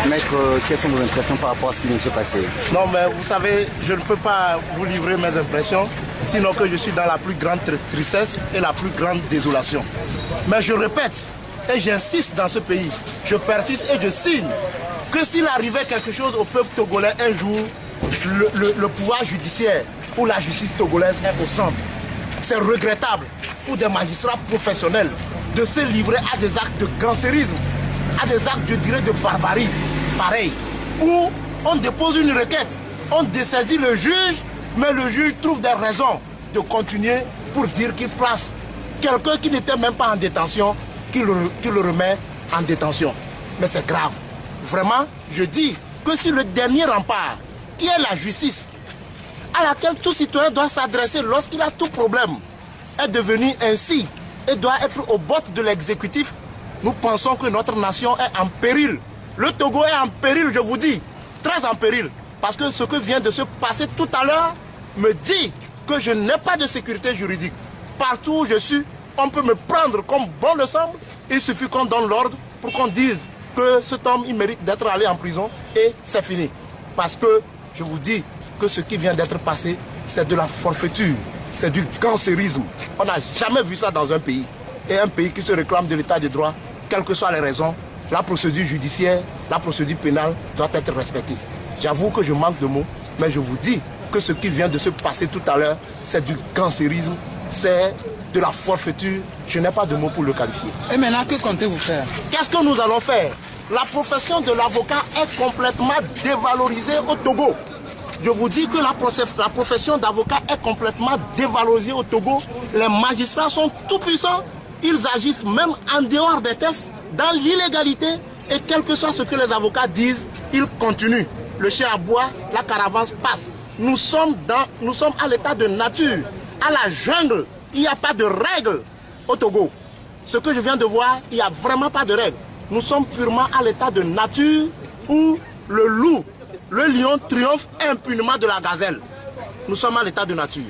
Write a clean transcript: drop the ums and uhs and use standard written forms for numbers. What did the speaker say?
Maître, quelles sont vos impressions par rapport à ce qui vient de se passer? Non, mais vous savez, je ne peux pas vous livrer mes impressions, sinon que je suis dans la plus grande tristesse et la plus grande désolation. Mais je répète, et j'insiste dans ce pays, je persiste et je signe que s'il arrivait quelque chose au peuple togolais un jour, le pouvoir judiciaire ou la justice togolaise est au centre. C'est regrettable pour des magistrats professionnels de se livrer à des actes de cancérisme, à des actes, je dirais, de barbarie, pareil, où on dépose une requête, on dessaisit le juge, mais le juge trouve des raisons de continuer pour dire qu'il place quelqu'un qui n'était même pas en détention, qu'il le remet en détention. Mais c'est grave. Vraiment, je dis que si le dernier rempart, qui est la justice, à laquelle tout citoyen doit s'adresser lorsqu'il a tout problème, est devenu ainsi et doit être au bord de l'exécutif, nous pensons que notre nation est en péril. Le Togo est en péril, je vous dis, très en péril. Parce que ce que vient de se passer tout à l'heure me dit que je n'ai pas de sécurité juridique. Partout où je suis, on peut me prendre comme bon le semble. Il suffit qu'on donne l'ordre pour qu'on dise que cet homme, il mérite d'être allé en prison et c'est fini. Parce que je vous dis que ce qui vient d'être passé, c'est de la forfaiture, c'est du cancérisme. On n'a jamais vu ça dans un pays. Et un pays qui se réclame de l'état de droit, quelles que soient les raisons, la procédure judiciaire, la procédure pénale doit être respectée. J'avoue que je manque de mots, mais je vous dis que ce qui vient de se passer tout à l'heure, c'est du cancérisme, c'est de la forfaiture. Je n'ai pas de mots pour le qualifier. Et maintenant, que comptez-vous faire? Qu'est-ce que nous allons faire? La profession de l'avocat est complètement dévalorisée au Togo. Je vous dis que la profession d'avocat est complètement dévalorisée au Togo. Les magistrats sont tout puissants. Ils agissent même en dehors des tests, dans l'illégalité. Et quel que soit ce que les avocats disent, ils continuent. Le chien aboie, la caravane passe. Nous sommes à l'état de nature, à la jungle. Il n'y a pas de règles au Togo. Ce que je viens de voir, il n'y a vraiment pas de règles. Nous sommes purement à l'état de nature où le loup, le lion triomphe impunément de la gazelle. Nous sommes à l'état de nature.